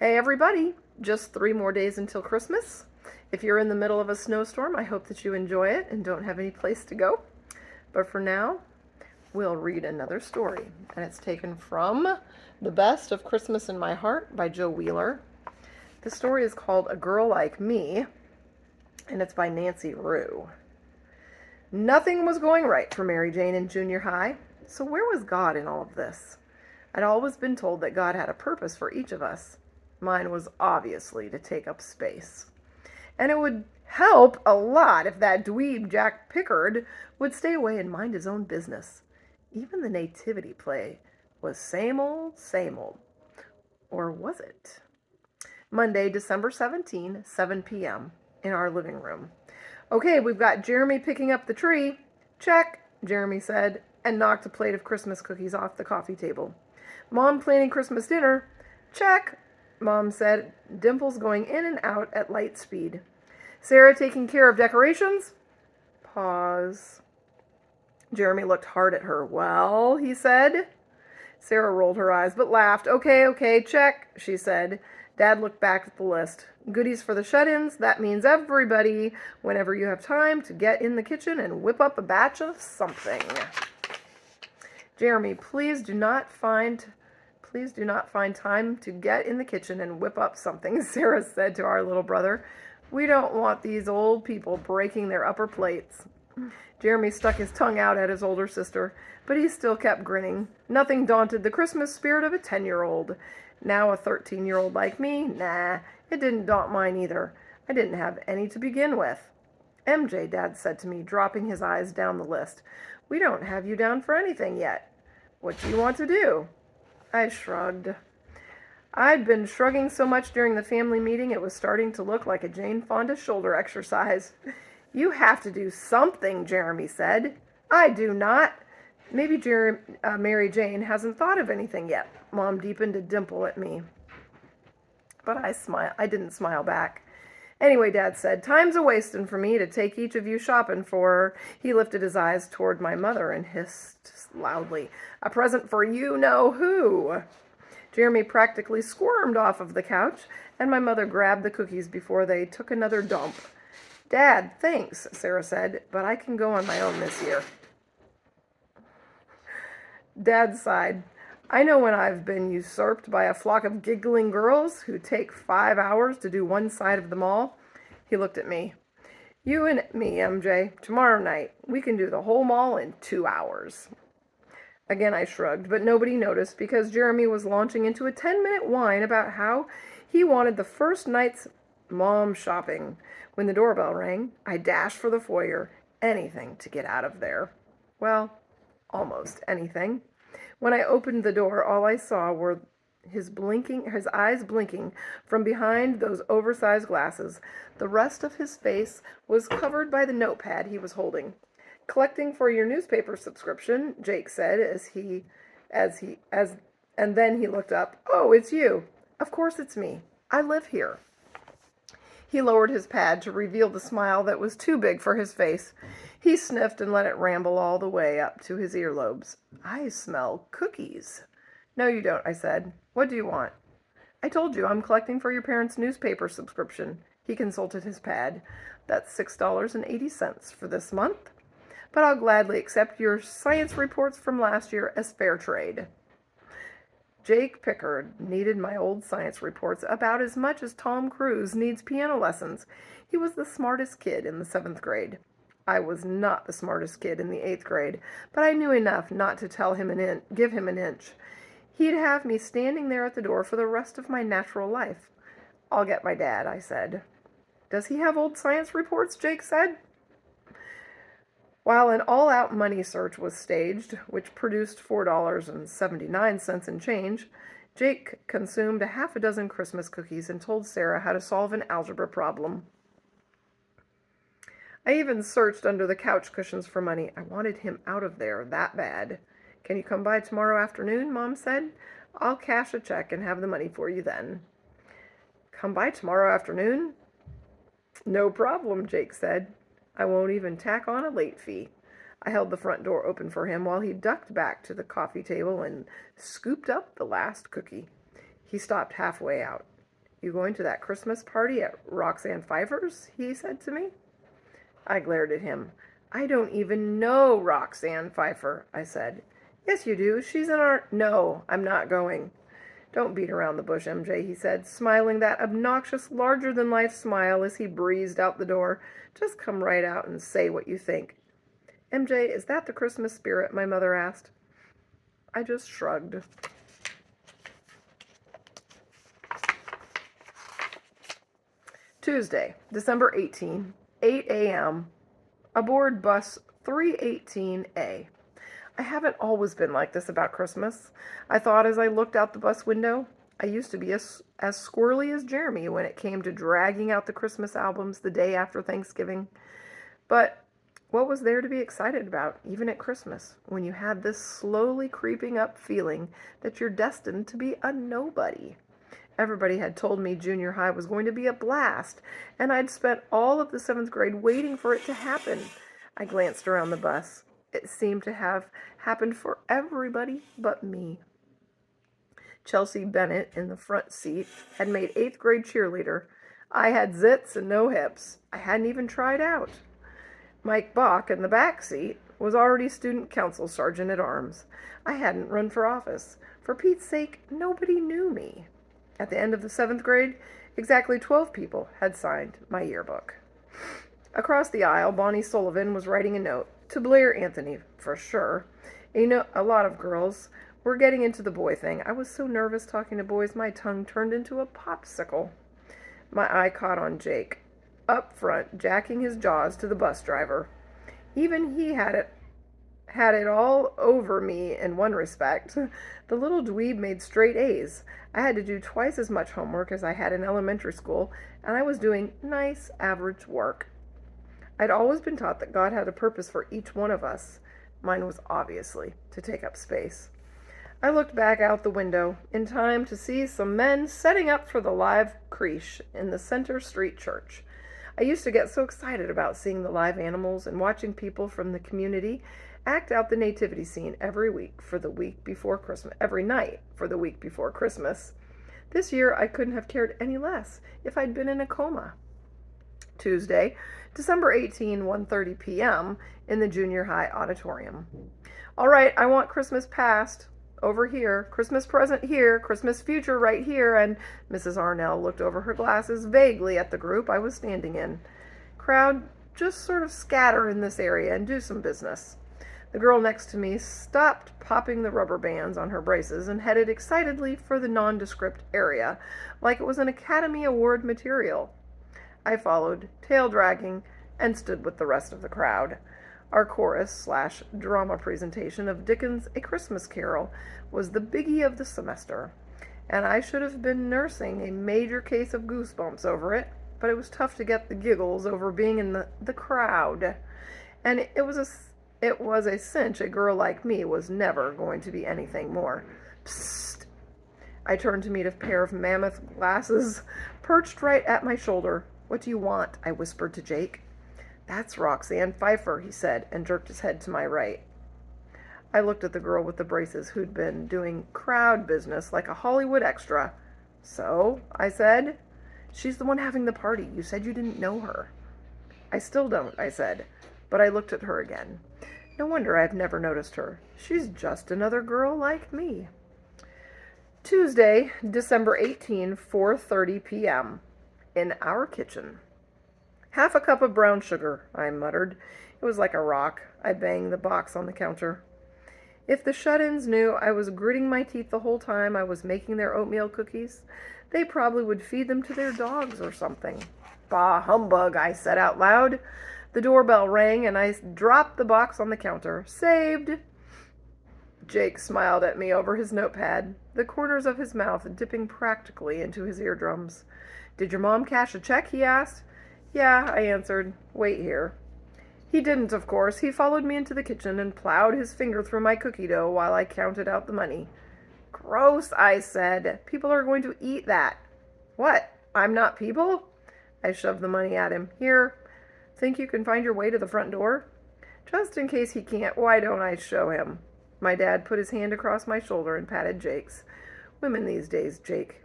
Hey everybody, just 3 more days until Christmas. If you're in the middle of a snowstorm, I hope that you enjoy it and don't have any place to go. But for now, we'll read another story, and it's taken from The Best of Christmas in My Heart by Joe Wheeler. The story is called A Girl Like Me, and it's by Nancy Rue. Nothing was going right for Mary Jane in junior high, so where was God in all of this? I'd always been told that God had a purpose for each of us. Mine was obviously to take up space. And it would help a lot if that dweeb Jack Pickard would stay away and mind his own business. Even the nativity play was same old, same old. Or was it? Monday, December 17, 7 p.m. in our living room. Okay, we've got Jeremy picking up the tree. Check, Jeremy said, and knocked a plate of Christmas cookies off the coffee table. Mom planning Christmas dinner. Check, Mom said, dimples going in and out at light speed. Sarah taking care of decorations? Pause. Jeremy looked hard at her. Well, he said. Sarah rolled her eyes but laughed. Okay, check, she said. Dad looked back at the list. Goodies for the shut-ins, that means everybody, whenever you have time, to get in the kitchen and whip up a batch of something. Jeremy, please do not find time to get in the kitchen and whip up something, Sarah said to our little brother. We don't want these old people breaking their upper plates. Jeremy stuck his tongue out at his older sister, but he still kept grinning. Nothing daunted the Christmas spirit of a 10-year-old. Now a 13-year-old like me? Nah, it didn't daunt mine either. I didn't have any to begin with. MJ, Dad said to me, dropping his eyes down the list. We don't have you down for anything yet. What do you want to do? I shrugged. I'd been shrugging so much during the family meeting it was starting to look like a Jane Fonda shoulder exercise. You have to do something, Jeremy said. I do not. Maybe Mary Jane hasn't thought of anything yet. Mom deepened a dimple at me. But I didn't smile back. Anyway, Dad said, time's a-wasting for me to take each of you shopping for her. He lifted his eyes toward my mother and hissed loudly, a present for you-know-who. Jeremy practically squirmed off of the couch, and my mother grabbed the cookies before they took another dump. Dad, thanks, Sarah said, but I can go on my own this year. Dad sighed. I know when I've been usurped by a flock of giggling girls who take 5 hours to do one side of the mall. He looked at me. You and me, MJ, tomorrow night. We can do the whole mall in 2 hours. Again I shrugged, but nobody noticed because Jeremy was launching into a 10-minute whine about how he wanted the first night's mom shopping. When the doorbell rang, I dashed for the foyer. Anything to get out of there. Well, almost anything. When I opened the door, all I saw were his eyes blinking from behind those oversized glasses. The rest of his face was covered by the notepad he was holding. Collecting for your newspaper subscription, Jake said and then he looked up. Oh, it's you. Of course it's me. I live here. He lowered his pad to reveal the smile that was too big for his face. He sniffed and let it ramble all the way up to his earlobes. I smell cookies. No, you don't, I said. What do you want? I told you I'm collecting for your parents' newspaper subscription. He consulted his pad. That's $6.80 for this month. But I'll gladly accept your science reports from last year as fair trade. Jake Pickard needed my old science reports about as much as Tom Cruise needs piano lessons. He was the smartest kid in the 7th grade. I was not the smartest kid in the 8th grade, but I knew enough not to give him an inch. He'd have me standing there at the door for the rest of my natural life. I'll get my dad, I said. Does he have old science reports? Jake said. While an all-out money search was staged, which produced $4.79 in change, Jake consumed a half a dozen Christmas cookies and told Sarah how to solve an algebra problem. I even searched under the couch cushions for money. I wanted him out of there that bad. Can you come by tomorrow afternoon? Mom said. I'll cash a check and have the money for you then. Come by tomorrow afternoon? No problem, Jake said. I won't even tack on a late fee. I held the front door open for him while he ducked back to the coffee table and scooped up the last cookie. He stopped halfway out. You going to that Christmas party at Roxanne Pfeiffer's? He said to me. I glared at him. I don't even know Roxanne Pfeiffer, I said. Yes, you do. She's in our... No, I'm not going. Don't beat around the bush, MJ, he said, smiling that obnoxious, larger-than-life smile as he breezed out the door. Just come right out and say what you think. MJ, is that the Christmas spirit? My mother asked. I just shrugged. Tuesday, December 18, 8 a.m., aboard bus 318A. I haven't always been like this about Christmas. I thought as I looked out the bus window. I used to be as squirrely as Jeremy when it came to dragging out the Christmas albums the day after Thanksgiving. But what was there to be excited about, even at Christmas, when you had this slowly creeping up feeling that you're destined to be a nobody? Everybody had told me junior high was going to be a blast, and I'd spent all of the 7th grade waiting for it to happen. I glanced around the bus. It seemed to have happened for everybody but me. Chelsea Bennett, in the front seat, had made 8th grade cheerleader. I had zits and no hips. I hadn't even tried out. Mike Bach, in the back seat, was already student council sergeant-at-arms. I hadn't run for office. For Pete's sake, nobody knew me. At the end of the 7th grade, exactly 12 people had signed my yearbook. Across the aisle, Bonnie Sullivan was writing a note. To Blair Anthony, for sure. A lot of girls were getting into the boy thing. I was so nervous talking to boys, my tongue turned into a popsicle. My eye caught on Jake, up front, jacking his jaws to the bus driver. Even he had it all over me in one respect. The little dweeb made straight A's. I had to do twice as much homework as I had in elementary school, and I was doing nice, average work. I'd always been taught that God had a purpose for each one of us. Mine was obviously to take up space. I looked back out the window in time to see some men setting up for the live creche in the Center Street Church. I used to get so excited about seeing the live animals and watching people from the community act out the nativity scene every night for the week before Christmas. This year I couldn't have cared any less if I'd been in a coma. Tuesday, December 18, 1:30 p.m. in the junior high auditorium. All right, I want Christmas past over here, Christmas present here, Christmas future right here, and Mrs. Arnell looked over her glasses vaguely at the group I was standing in. Crowd, just sort of scatter in this area and do some business. The girl next to me stopped popping the rubber bands on her braces and headed excitedly for the nondescript area, like it was an Academy Award material. I followed, tail dragging, and stood with the rest of the crowd. Our chorus/drama presentation of Dickens' A Christmas Carol was the biggie of the semester, and I should have been nursing a major case of goosebumps over it, but it was tough to get the giggles over being in the crowd, and it was a cinch a girl like me was never going to be anything more. Psst! I turned to meet a pair of mammoth glasses perched right at my shoulder. What do you want? I whispered to Jake. That's Roxanne Pfeiffer, he said, and jerked his head to my right. I looked at the girl with the braces who'd been doing crowd business like a Hollywood extra. So, I said, she's the one having the party. You said you didn't know her. I still don't, I said, but I looked at her again. No wonder I've never noticed her. She's just another girl like me. Tuesday, December 18, 4:30 p.m. in our kitchen. Half a cup of brown sugar, I muttered. It was like a rock. I banged the box on the counter. If the shut-ins knew I was gritting my teeth the whole time I was making their oatmeal cookies, they probably would feed them to their dogs or something. Bah, humbug, I said out loud. The doorbell rang, and I dropped the box on the counter. Saved! Jake smiled at me over his notepad, the corners of his mouth dipping practically into his eardrums. Did your mom cash a check? He asked. Yeah, I answered. Wait here. He didn't, of course. He followed me into the kitchen and plowed his finger through my cookie dough while I counted out the money. Gross, I said. People are going to eat that. What? I'm not people? I shoved the money at him. Here. Think you can find your way to the front door? Just in case he can't, why don't I show him? My dad put his hand across my shoulder and patted Jake's. Women these days, Jake.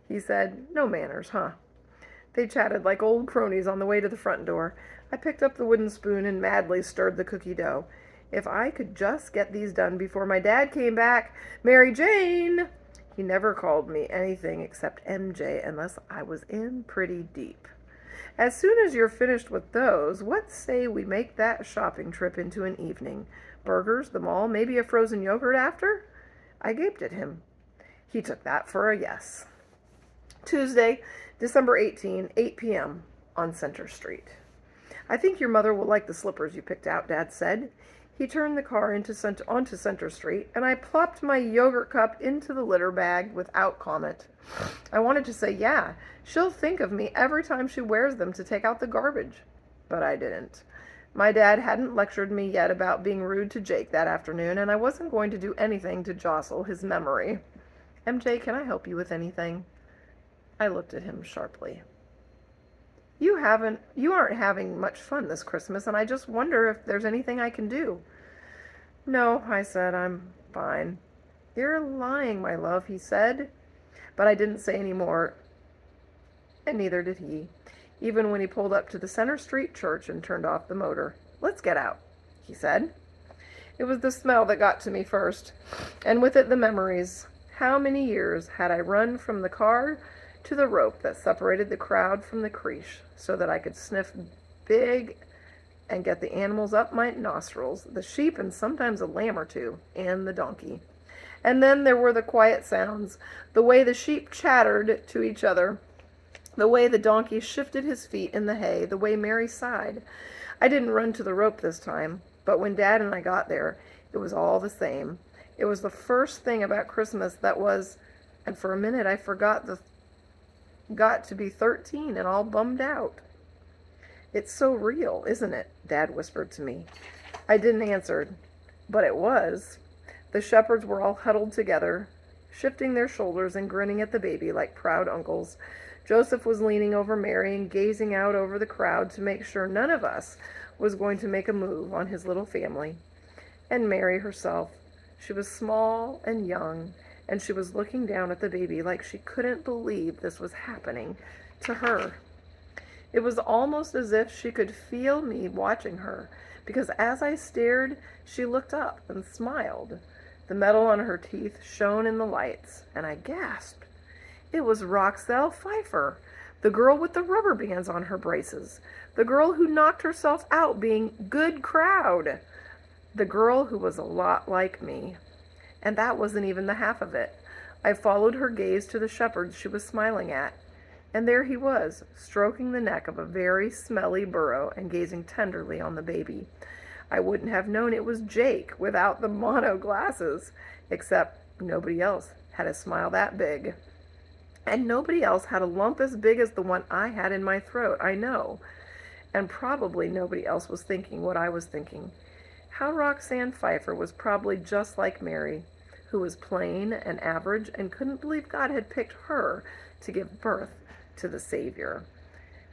He said, "No manners, huh?" They chatted like old cronies on the way to the front door. I picked up the wooden spoon and madly stirred the cookie dough. If I could just get these done before my dad came back. Mary Jane! He never called me anything except MJ unless I was in pretty deep. As soon as you're finished with those, what say we make that shopping trip into an evening? Burgers, the mall, maybe a frozen yogurt after? I gaped at him. He took that for a yes. Tuesday, December 18, 8 p.m. on Center Street. "I think your mother will like the slippers you picked out," Dad said. He turned the car onto Center Street, and I plopped my yogurt cup into the litter bag without comment. I wanted to say, yeah, she'll think of me every time she wears them to take out the garbage. But I didn't. My dad hadn't lectured me yet about being rude to Jake that afternoon, and I wasn't going to do anything to jostle his memory. "MJ, can I help you with anything?" I looked at him sharply. You aren't having much fun this Christmas, and I just wonder if there's anything I can do." "No," I said, "I'm fine." "You're lying, my love," he said. But I didn't say any more, and neither did he, even when he pulled up to the Center Street church and turned off the motor. "Let's get out," he said. It was the smell that got to me first, and with it the memories. How many years had I run from the car to the rope that separated the crowd from the creche so that I could sniff big and get the animals up my nostrils, the sheep and sometimes a lamb or two, and the donkey. And then there were the quiet sounds, the way the sheep chattered to each other, the way the donkey shifted his feet in the hay, the way Mary sighed. I didn't run to the rope this time, but when Dad and I got there, it was all the same. It was the first thing about Christmas that was, and for a minute I forgot got to be 13 and all bummed out. "It's so real, isn't it?" Dad whispered to me. I didn't answer, but it was. The shepherds were all huddled together, shifting their shoulders and grinning at the baby like proud uncles. Joseph was leaning over Mary and gazing out over the crowd to make sure none of us was going to make a move on his little family. And Mary herself, she was small and young, and she was looking down at the baby like she couldn't believe this was happening to her. It was almost as if she could feel me watching her, because as I stared, she looked up and smiled. The metal on her teeth shone in the lights, and I gasped. It was Roxelle Pfeiffer, the girl with the rubber bands on her braces, the girl who knocked herself out being good crowd, the girl who was a lot like me. And that wasn't even the half of it. I followed her gaze to the shepherds she was smiling at, and there he was, stroking the neck of a very smelly burro and gazing tenderly on the baby. I wouldn't have known it was Jake without the mono glasses, except nobody else had a smile that big. And nobody else had a lump as big as the one I had in my throat, I know. And probably nobody else was thinking what I was thinking. How Roxanne Pfeiffer was probably just like Mary, who was plain and average and couldn't believe God had picked her to give birth to the Savior.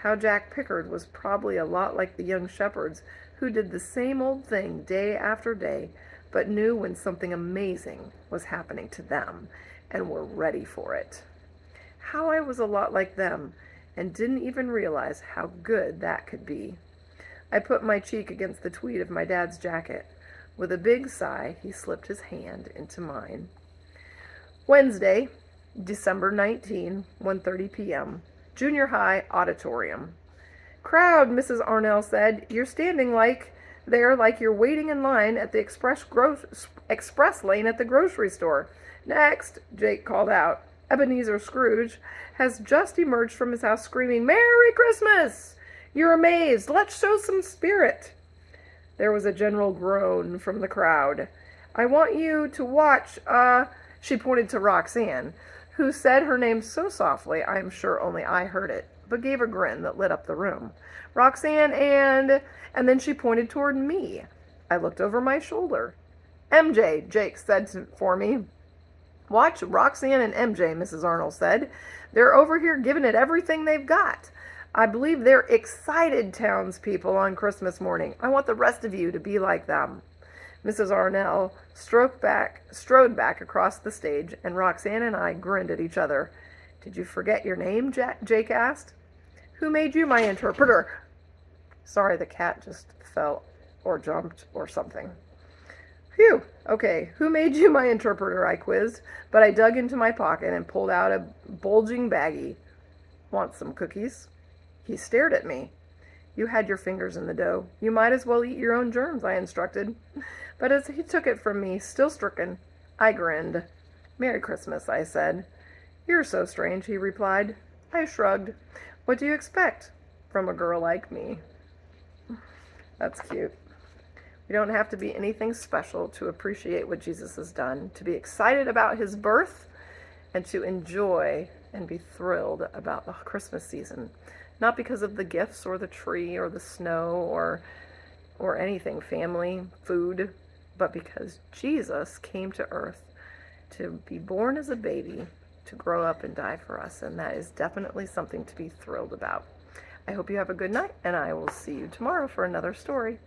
How Jack Pickard was probably a lot like the young shepherds who did the same old thing day after day, but knew when something amazing was happening to them and were ready for it. How I was a lot like them and didn't even realize how good that could be. I put my cheek against the tweed of my dad's jacket. With a big sigh, he slipped his hand into mine. Wednesday, December 19, 1:30 p.m. Junior High Auditorium. "Crowd," Mrs. Arnell said. "You're standing like you're waiting in line at the express lane at the grocery store." "Next," Jake called out. Ebenezer Scrooge has just emerged from his house screaming, "Merry Christmas! You're amazed. Let's show some spirit." There was a general groan from the crowd. "I want you to watch, she pointed to Roxanne, who said her name so softly I am sure only I heard it, but gave a grin that lit up the room. "Roxanne and then she pointed toward me. I looked over my shoulder. "MJ," Jake said for me. "Watch Roxanne and MJ," Mrs. Arnold said. "They're over here giving it everything they've got. I believe they're excited townspeople on Christmas morning. I want the rest of you to be like them." Mrs. Arnell strode back across the stage, and Roxanne and I grinned at each other. Did you forget your name? Jake asked. Who made you my interpreter? Sorry, the cat just fell or jumped or something. Phew, okay, who made you my interpreter? I quizzed, but I dug into my pocket and pulled out a bulging baggie. Want some cookies? He stared at me. You had your fingers in the dough. You might as well eat your own germs, I instructed. But as he took it from me, still stricken, I grinned. Merry Christmas, I said. You're so strange, he replied. I shrugged. What do you expect from a girl like me? That's cute. We don't have to be anything special to appreciate what Jesus has done, to be excited about his birth, and to enjoy and be thrilled about the Christmas season. Not because of the gifts or the tree or the snow or anything, family, food, but because Jesus came to earth to be born as a baby, to grow up and die for us, and that is definitely something to be thrilled about. I hope you have a good night, and I will see you tomorrow for another story.